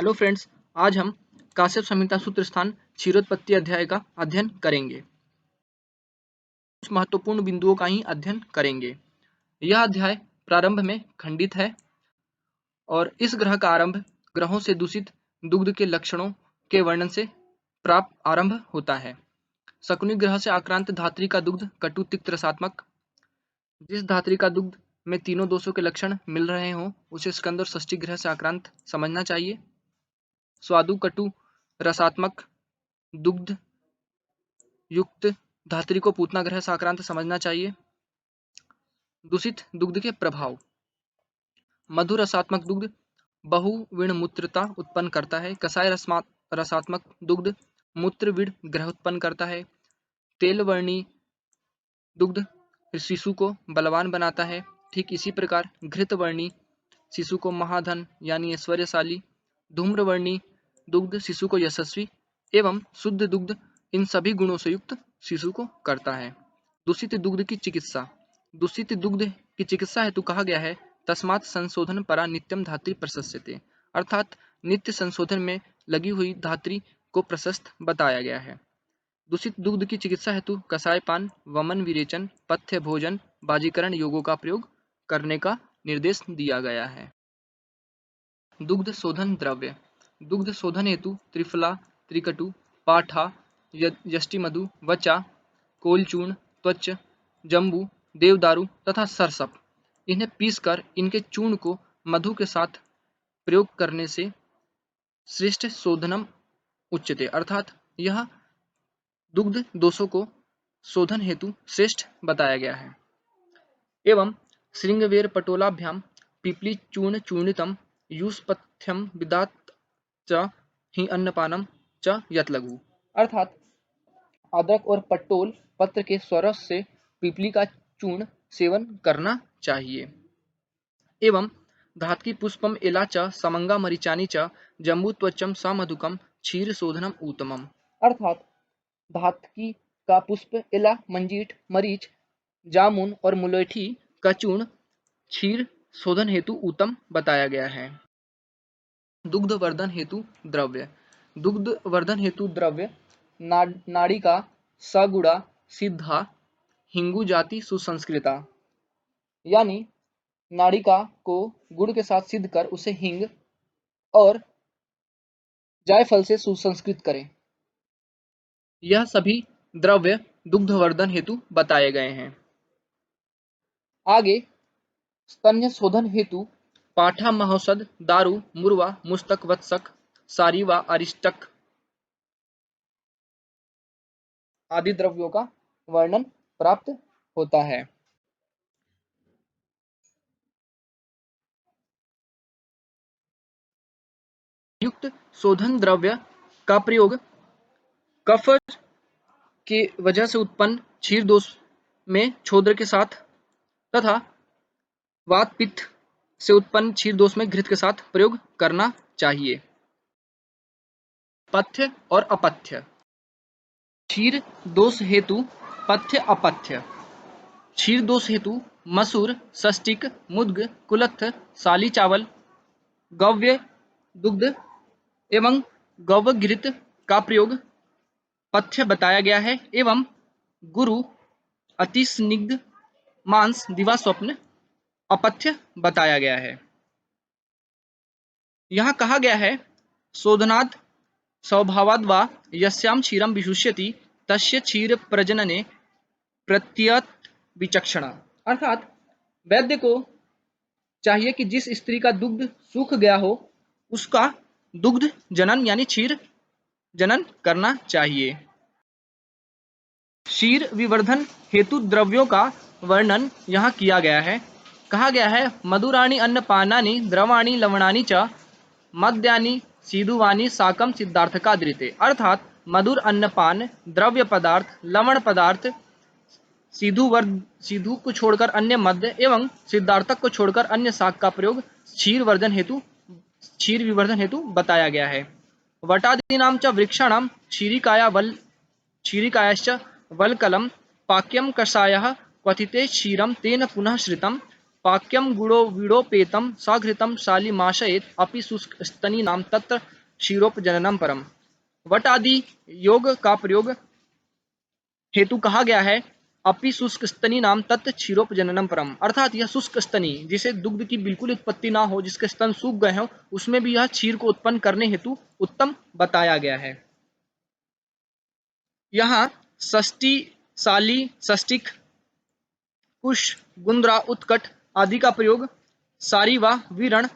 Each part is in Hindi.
हेलो फ्रेंड्स, आज हम काश्यप संहिता सूत्र स्थान क्षीरोत्पत्ति अध्याय का अध्ययन करेंगे। कुछ महत्वपूर्ण बिंदुओं का ही अध्ययन करेंगे। यह अध्याय प्रारंभ में खंडित है और इस ग्रह का आरंभ ग्रहों से दूषित दुग्ध के लक्षणों के वर्णन से प्राप्त आरंभ होता है। शकुनि ग्रह से आक्रांत धात्री का दुग्ध कटु तिक्त रसात्मक। जिस धात्री का दुग्ध में तीनों दोषों के लक्षण मिल रहे हों उसे स्कंद और षष्ठी ग्रह से आक्रांत समझना चाहिए। स्वादु कटु रसात्मक दुग्ध युक्त धात्री को पूतना ग्रह से आक्रांत समझना चाहिए। दूषित दुग्ध के प्रभाव। मधु रसात्मक दुग्ध बहुविणमूत्रता उत्पन्न करता है। कसाय रसात्मक दुग्ध मूत्रविण ग्रह उत्पन्न करता है। तेलवर्णी दुग्ध शिशु को बलवान बनाता है। ठीक इसी प्रकार घृतवर्णी शिशु को महाधन यानी ऐश्वर्यशाली, धूम्रवर्णी दुग्ध शिशु को यशस्वी एवं शुद्ध दुग्ध इन सभी गुणों से युक्त शिशु को करता है। दूषित दुग्ध की चिकित्सा। दूषित दुग्ध की चिकित्सा हेतु कहा गया है तस्मात् संशोधन परा नित्यम धात्री प्रशस्यते, अर्थात नित्य संशोधन में लगी हुई धात्री को प्रशस्त बताया गया है। दूषित दुग्ध की चिकित्सा हेतु कसाय पान, वमन विरेचन, पथ्य भोजन, बाजीकरण योगों का प्रयोग करने का निर्देश दिया गया है। दुग्ध शोधन द्रव्य। दुग्ध शोधन हेतु त्रिफला, त्रिकटु, पाठा, यष्टिमधु, वचा, कोलचूर्ण, त्वच, जम्बू, देवदारू तथा सरसप, इन्हें पीसकर इनके चूर्ण को मधु के साथ प्रयोग करने से श्रेष्ठ शोधनम उच्यते, अर्थात यह दुग्ध दोषों को शोधन हेतु श्रेष्ठ बताया गया है। एवं श्रृंगवेर पटोलाभ्याम पीपली चूर्ण चूर्णितम यूसपथ्यम विदात च ही अन्नपानम च यतलघु, अर्थात अदरक और पटोल पत्र के स्वरस से पीपली का चूर्ण सेवन करना चाहिए। एवं धात्की पुष्पम एला च समंगा मरीचानी च जम्बू त्वचम समधुकम क्षीर शोधनम उत्तमम, अर्थात धात्की का पुष्प, एला, मंजीठ, मरीच, जामुन और मुलेठी का चूर्ण क्षीर शोधन हेतु उत्तम बताया गया है। दुग्ध वर्धन हेतु द्रव्य। दुग्ध वर्धन हेतु द्रव्य नाड़िका, सगुड़ा, सिद्धा, हिंगू जाति सुसंस्कृता, यानी नाड़िका को गुड़ के साथ सिद्ध कर उसे हिंग और जायफल से सुसंस्कृत करें। यह सभी द्रव्य दुग्धवर्धन हेतु बताए गए हैं। आगे स्तन्य शोधन हेतु पाठा, महौषध, दारू, मुरवा, मुस्तक, वत्सक, सारीवा, अरिष्टक आदि द्रव्यों का वर्णन प्राप्त होता है। युक्त शोधन द्रव्य का प्रयोग कफ के वजह से उत्पन्न क्षीर दोष में छोद्र के साथ तथा वात पित्त से उत्पन्न क्षीर दोष में घृत के साथ प्रयोग करना चाहिए। पथ्य और अपथ्य। क्षीर दोष हेतु पथ्य अपथ्य। क्षीर दोष हेतु मसूर, षष्टिक, मुद्ग, कुलत्थ, साली चावल, गव्य दुग्ध एवं गौवघृत का प्रयोग पथ्य बताया गया है। एवं गुरु, अतिस्निग्ध मांस, दिवा स्वप्न अपथ्य बताया गया है। यहाँ कहा गया है शोधनाद स्वभावाद वा यस्याम क्षीरम विशुष्यति तस्य क्षीर प्रजनने प्रत्यत विचक्षणा, अर्थात वैद्य को चाहिए कि जिस स्त्री का दुग्ध सूख गया हो उसका दुग्ध जनन यानी क्षीर जनन करना चाहिए। क्षीर विवर्धन हेतु द्रव्यों का वर्णन यहाँ किया गया है। कहा गया है मधुराणि अन्नपानानि द्रवाणि लवणानि च मद्यानि सीधुवानि साकम सिद्धार्थका दृते, अर्थात मधुर अन्नपान, द्रव्य पदार्थ, लवण पदार्थ, सीधु को छोड़कर अन्य मद्य एवं सिद्धार्थक को छोड़कर अन्य शाक का प्रयोग क्षीर विवर्धन हेतु बताया गया है। वटादीनां च वृक्षाणां क्षीरिकायाश्च वल्कलं पाक्यं कषायः क्वथिते क्षीरं तेन पुनः श्रितं पाक्यम गुड़ो विड़ोपेतम सघृतम शालिमाशयेत अपि शुष्क स्तनी नाम तत्र क्षीरोपजननम परम। वट आदि योग का प्रयोग हेतु कहा गया है अपि शुष्क स्तनी नाम तत् क्षीरोपजननम परम, अर्थात यह शुष्क स्तनी जिसे दुग्ध की बिल्कुल उत्पत्ति ना हो, जिसके स्तन सूख गए हो, उसमें भी यह क्षीर को उत्पन्न करने हेतु उत्तम बताया गया है। यहाँ षष्ठी, शाली, षष्टिक, कुश, गुंद्रा, उत्कट आदि का प्रयोग, सारी व वीरण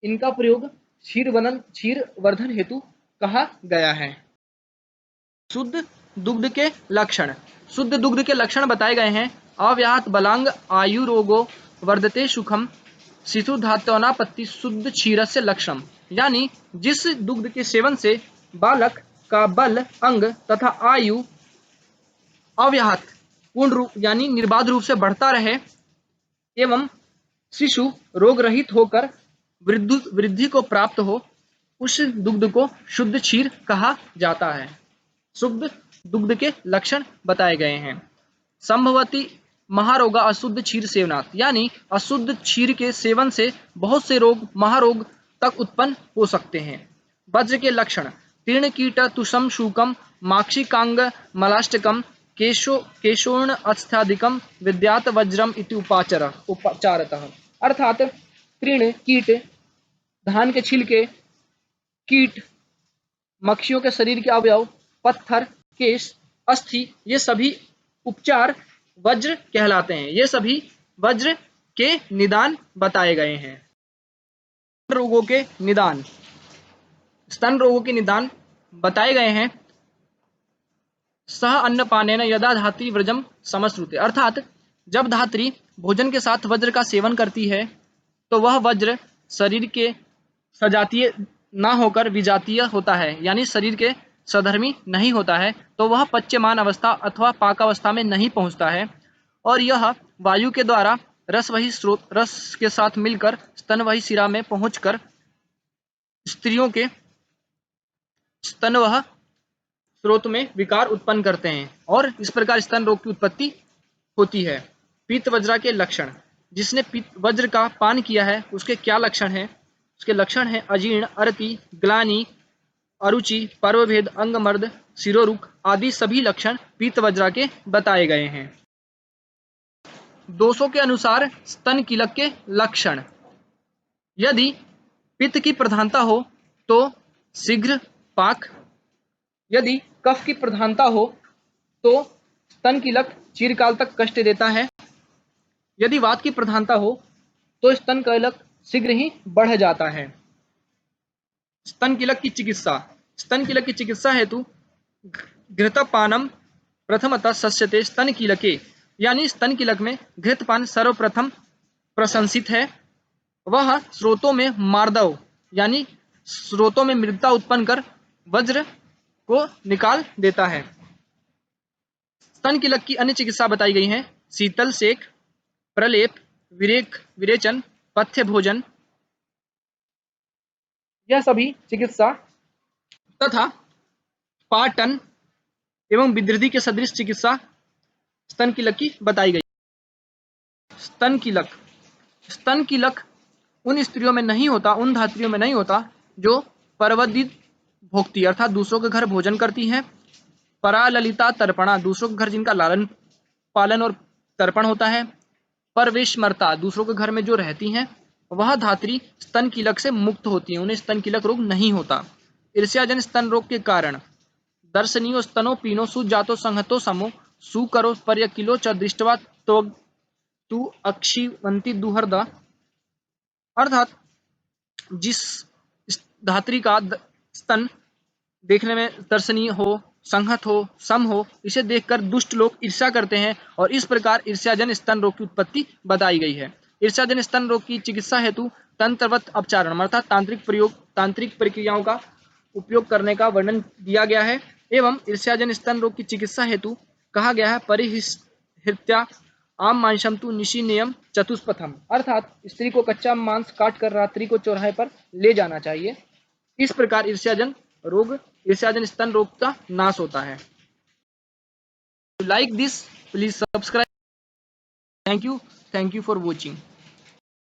इनका प्रयोग क्षीर वर्धन हेतु कहा गया है। शुद्ध दुग्ध के लक्षण। शुद्ध दुग्ध के लक्षण बताए गए हैं। अव्याहत बलांग आयु रोगो वर्धते सुखम शिशु धात्वनापत्ति शुद्ध क्षीरस्य लक्षण, यानी जिस दुग्ध के सेवन से बालक का बल, अंग तथा आयु अव्याहत पूर्ण रूप यानी निर्बाध रूप से बढ़ता रहे एवं शिशु रोग रहित होकर वृद्धि को प्राप्त हो, उस दुग्ध को शुद्ध क्षीर कहा जाता है। शुद्ध दुग्ध के लक्षण बताए गए हैं। संभवती महारोगा अशुद्ध क्षीर सेवनात्, यानी अशुद्ध क्षीर के सेवन से बहुत से रोग महारोग तक उत्पन्न हो सकते हैं। वज्र के लक्षण। तीर्ण कीट तुषम शूकम माक्षिकांग मलाष्टकम केशोर्ण अस्थादिकम विद्यात वज्रम इति उपाचारतः, अर्थात तीर्ण कीट, धान के छिलके, कीट, मक्खियों के शरीर के अवयव, पत्थर, केश, अस्थि, ये सभी उपचार वज्र कहलाते हैं। ये सभी वज्र के निदान बताए गए हैं। रोगों के निदान। स्तन रोगों के निदान बताए गए हैं। सह अन्नपानेन यदा धात्री व्रजम समश्रुते, अर्थात जब धात्री भोजन के साथ वज्र का सेवन करती है तो वह वज्र शरीर के सजातीय ना होकर विजातीय होता है, यानी शरीर के सधर्मी नहीं होता है, तो वह पच्यमान अवस्था अथवा पाकावस्था में नहीं पहुंचता है और यह वायु के द्वारा रस के साथ मिलकर स्तनवही शिरा में पहुंचकर स्त्रियों के स्तनवह स्रोत में विकार उत्पन्न करते हैं और इस प्रकार स्तन रोग की उत्पत्ति होती है। पीत वज्रा के लक्षण। जिसने वज्र का पान किया है उसके क्या लक्षण हैं? उसके लक्षण हैं अजीर्ण, अरति, ग्लानि, अरुचि, पर्वभेद, अंगमर्द, शिरोरुख आदि सभी लक्षण पीत वज्रा के बताए गए हैं। दोषों के अनुसार स्तन कीलक के लक्षण। यदि पित्त की प्रधानता हो तो शीघ्र पाक, यदि कफ की प्रधानता हो तो स्तन कीलक चिरकाल तक कष्ट देता है, यदि वात की प्रधानता हो तो स्तन कीलक शीघ्र ही बढ़ जाता है। स्तन कीलक की चिकित्सा। स्तन कीलक की चिकित्सा हेतु घृतपानम प्रथमतः सस्यते स्तन कीलके, यानी स्तन कीलक में घृतपान सर्वप्रथम प्रशंसित है। वह स्रोतों में मार्दव यानी स्रोतों में मृदता उत्पन्न कर वज्र को निकाल देता है। स्तन कीलक की अन्य चिकित्सा बताई गई है। शीतल सेक, प्रलेप, विरेचन, पथ्य भोजन, यह सभी चिकित्सा तथा पाटन एवं विदृधि के सदृश चिकित्सा स्तन कीलक की बताई गई। स्तन कीलक। स्तन कीलक उन स्त्रियों में नहीं होता, उन धात्रियों में नहीं होता जो परवदित भोक्ति अर्थात दूसरों के घर भोजन करती हैं। पराललिता तर्पणा, दूसरों के घर जिनका लालन पालन और तर्पण होता है। परवेशमर्ता, दूसरों के घर में जो रहती हैं, वह धात्री स्तन कीलक से मुक्त होती है, उन्हें स्तन कीलक रोग नहीं होता। ईर्ष्याजन स्तन रोग के कारण। दर्शनीयो स्तनो पीनो सुजातो संहतो समो सुकरो पर्यकिलो च दृष्टवा तु अक्षिवंती दुहर्दा, अर्थात जिस धात्री का स्तन देखने में दर्शनीय हो, संहत हो, सम हो, इसे देखकर दुष्ट लोग ईर्ष्या करते हैं और इस प्रकार ईर्ष्याजन स्तन रोग की उत्पत्ति बताई गई है। ईर्ष्याजन स्तन रोग की चिकित्सा हेतु तंत्रवत अपचारण अर्थात तांत्रिक प्रक्रियाओं का उपयोग करने का वर्णन दिया गया है एवं ईर्ष्याजन स्तन रोग की चिकित्सा हेतु कहा गया है परिहृत्या आम मांसम तु निशिनेयम चतुष्पथम, अर्थात स्त्री को कच्चा मांस काट कर रात्रि को चौराहे पर ले जाना चाहिए। इस प्रकार ईर्ष्याजन स्तन रोग का नाश होता है। Like this, please subscribe. Thank you. Thank you for watching.